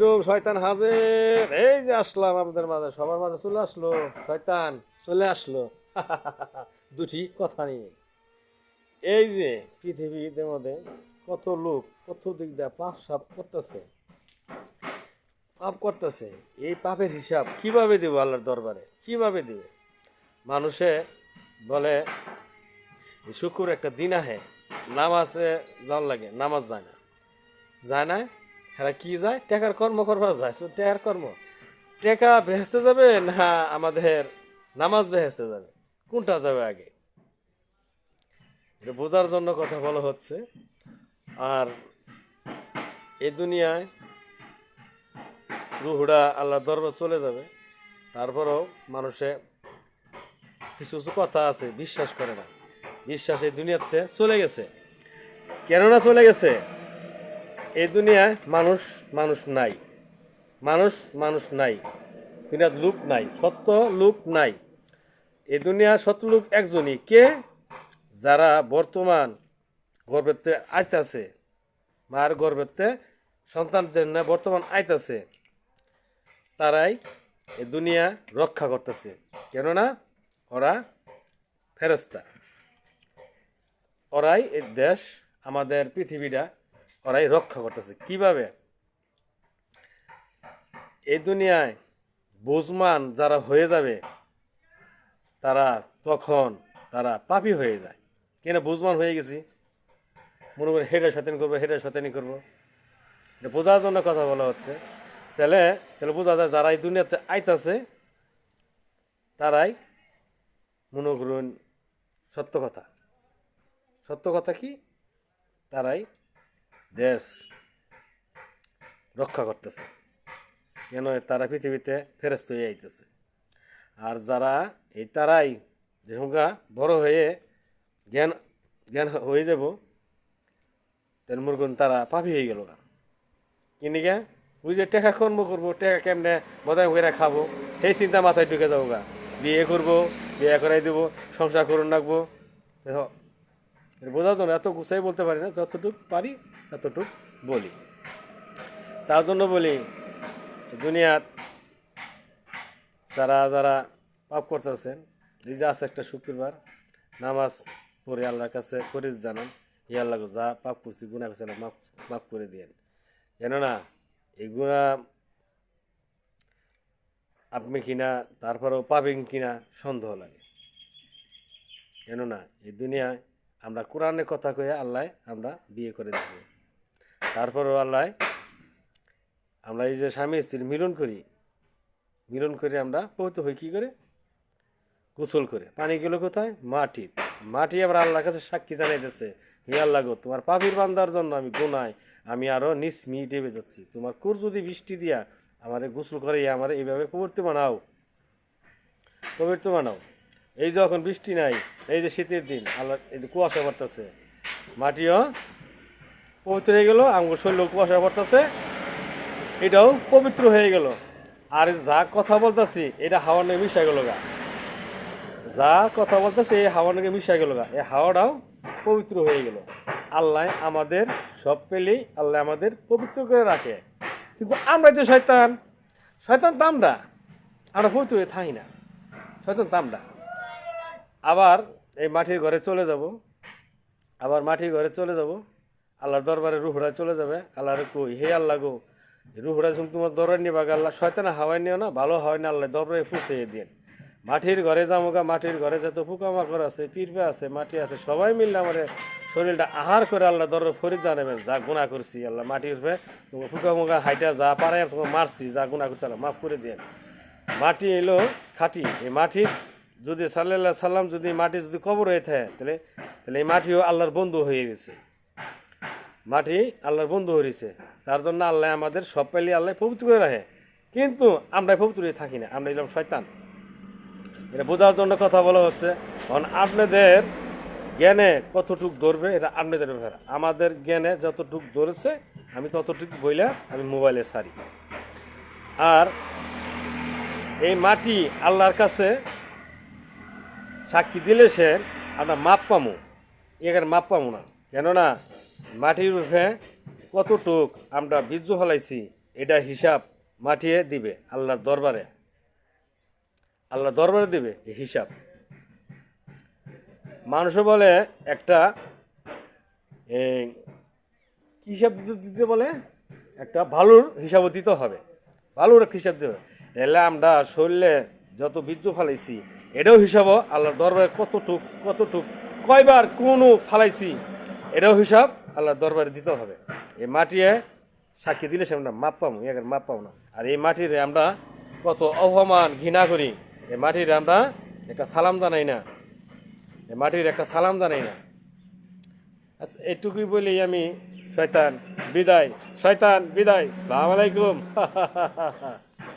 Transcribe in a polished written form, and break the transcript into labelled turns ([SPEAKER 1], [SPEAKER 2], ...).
[SPEAKER 1] বেগম শয়তান হাজির। এই যে আসলাম আপনাদের মাঝে, সবার মাঝে চলে আসলো শয়তান, চলে আসলো দুটি কথা নিয়ে। এই যে পৃথিবীর মধ্যে কত লোক কত দিক দিয়ে পাপ সাপ করতেছে, পাপ করতেছে। এই পাপের হিসাব কিভাবে দেবো আল্লাহর দরবারে, কিভাবে দিবে? মানুষে বলে শুক্র একটা দিন আহে, নামাজে যাওয়ার লাগে, নামাজ যায় না, যায় না। হ্যাঁ, কি যায়? টেকার কর্ম করবার যায়। টেকার কর্ম, টেকা বেহেস্তে যাবে না আমাদের নামাজ বেহেস্তে যাবে? কোনটা যাবে আগে? এটা বোঝার জন্য কথা বলা হচ্ছে। আর এই দুনিয়ায় রুহুরা আল্লাহ দরবার চলে যাবে, তারপরেও মানুষে কিছু কিছু কথা আছে বিশ্বাস করে না। বিশ্বাস এই দুনিয়াতে চলে গেছে। কেননা চলে গেছে? এই দুনিয়ায় মানুষ মানুষ নাই, মানুষ মানুষ নাই, দুনিয়ার লোক নাই, সত্য লোক নাই। এই দুনিয়া সত্য লোক একজনই। কে? যারা বর্তমান গর্ভেতে আইতাছে, মার গর্ভেতে সন্তান জন্য বর্তমান আইতাছে, তারাই এই দুনিয়া রক্ষা করতেছে। কেননা ওরা ফেরেস্তা, ওরাই এই দেশ, আমাদের পৃথিবীটা ওরাই রক্ষা করতেছে। কিভাবে? এই দুনিয়ায় বুঝমান যারা হয়ে যাবে, তারা তখন তারা পাপী হয়ে যায়। কেন? বুঝমান হয়ে গেছি, মনে করি হেঁটে শয়তানি করবো, হেঁটে শয়তানি করবো। এটা বোঝার জন্য কথা বলা হচ্ছে। তাহলে তাহলে বোঝা যায় যারা এই দুনিয়াতে আইতাছে, তারাই মনে করুন সত্য কথা। সত্য কথা কি? তারাই দেশ রক্ষা করতেছে। কেন? তারা পৃথিবীতে ফেরস্ত হয়ে আইতেছে। আর যারা এই তারাই যে সংখ্যা বড় হয়ে জ্ঞান জ্ঞান হয়ে যাব, তাহলে মনে করুন তারা পাপি হয়ে গেল। কিনি গে ওই যে টেকা কর্ম করবো, টেকা কেমনে বদায় করে খাবো, সেই চিন্তা মাথায় ঢুকে যাবো গা। বিয়ে করবো, বিয়ে করাই দেবো, সংসার করুন রাখবো। বোঝার জন্য এত গুছাই বলতে পারি না, যতটুক পারি ততটুক বলি। তার জন্য বলি দুনিয়াত যারা যারা পাপ করতেছেন, এই যে আছে একটা শুক্রবার, নামাজ পড়ে আল্লাহর কাছে করে জানান, হে আল্লাহ যা পাপ করছি, গুনাহ করছি, মাফ মাফ করে দিয়েন। কেননা এই গুনাহ আপনি কিনা তারপরেও পাবেন কিনা সন্দেহ লাগে। কেননা এই দুনিয়ায় আমরা কোরআনের কথা কয়ে আল্লাহ আমরা বিয়ে করে দিছি, তারপরেও আল্লাহ আমরা এই যে স্বামী স্ত্রী মিলন করি, মিলন করে আমরা পবিত্র হই কী করে? গোসল করে। পানি গেল কোথায়? মাটি। মাটি আবার আল্লাহর কাছে সাক্ষী জানাইতেছে, হে আল্লাহ গো, তোমার পাপির বান্দার জন্য আমি গুনায় আমি আরও নিসমি ডেবে যাচ্ছি। তোমার কুর যদি বৃষ্টি দিয়া আমারে গোসল করে আমার এইভাবে পবিত্র বানাও, পবিত্র বানাও। এই যখন বৃষ্টি নাই, এই যে শীতের দিন, আল্লাহ এই যে কুয়াশা পড়তেছে, মাটিও পবিত্র হয়ে গেল, আমার শরীর কুয়াশা পড়তেছে, এটাও পবিত্র হয়ে গেল। আর যা কথা বলতেছি এটা হাওয়ার নাকি মিশা গেল গা, যা কথা বলতেছে এই হাওয়ার নাকি মিশা গেল গা, এই হাওয়াটাও পবিত্র হয়ে গেল। আল্লাহ আমাদের সব পেলেই আল্লাহ আমাদের পবিত্র করে রাখে। কিন্তু আমরা যে শয়তান, শয়তান তো আমরা পবিত্র হয়ে থাকি না, শয়তান তো আমরা। আবার এই মাটির ঘরে চলে যাব, আবার মাটির ঘরে চলে যাব, আল্লাহর দরবারে রুহরা চলে যাবে। আল্লাহরে কই, হে আল্লাহ গো, রুহরা যখন তোমার দরবার নিবা, আল্লাহ শয়তানা হাওয়াই নিও না, ভালো হয় না, আল্লাহ দরবারে পৌঁছিয়ে দিন। মাটির ঘরে যামোগা, মাটির ঘরে যত পোকামাকড় আছে, পিঁপড়া আছে, মাটি আছে, সবাই মিললে আমার শরীরটা আহার করে আল্লাহ দরবার ফরিদ জানাবেন, যা গুণা করছি আল্লাহ, মাটির উপরে তোমার পোকামোকা হাইটা যা পারে তোমার মারছি, যা গুণা করছি আল্লাহ মাফ করে দিন। মাটি এলো খাঁটি, এই মাটির যদি সাল্লাল্লাহু সাল্লাম যদি মাটি যদি কবর হয়ে থাকে, তাহলে তাহলে এই মাটিও আল্লাহর বন্ধু হয়ে গেছে, মাটি আল্লাহর বন্ধু হয়েছে। তার জন্য আল্লাহ আমাদের সব পেলে আল্লাহ পবিত্র করে রাখে। কিন্তু আমরা পবিত্র হয়ে থাকি না, আমরা এলাম শয়তান। এটা বোঝার জন্য কথা বলা হচ্ছে। কারণ আপনাদের জ্ঞানে কতটুক ধরবে এটা আপনাদের ব্যাপার। আমাদের জ্ঞানে যতটুক ধরেছে আমি ততটুকু বইলা আমি মোবাইলে ছাড়ি। আর এই মাটি আল্লাহর কাছে সাক্ষী দিলে সে আমরা মাপ পামো, এখানে মাপ পামো না। কেননা মাটির রূপে কতটুক আমরা বীর্য ফলাইছি এটা হিসাব মাটিয়ে দিবে আল্লাহর দরবারে। আল্লাহ দরবারে দিবে এই হিসাব। মানুষও বলে একটা এই, কি হিসাব দিতে দিতে বলে একটা ভালোর হিসাবও দিতে হবে, ভালোর একটা হিসাব দিতে হবে। তাহলে আমরা শরীরে যত বীর্য ফালাইছি এটাও হিসাবও আল্লাহর দরবারে কতটুক কয়বার কোনো ফালাইছি এটাও হিসাব আল্লাহর দরবারে দিতে হবে। এই মাটিয়ে সাক্ষী দিলে সে আমরা মাপ পাবো, একের মাপ পাবো না। আর এই মাটিরে আমরা কত অপমান ঘৃণা করি, এই মাটিরে আমরা একটা সালাম জানাই না, এই মাটির একটা সালাম জানাই না। আচ্ছা, এটুকুই বলেই আমি শয়তান বিদায়, শয়তান বিদায়, আসসালামু আলাইকুম।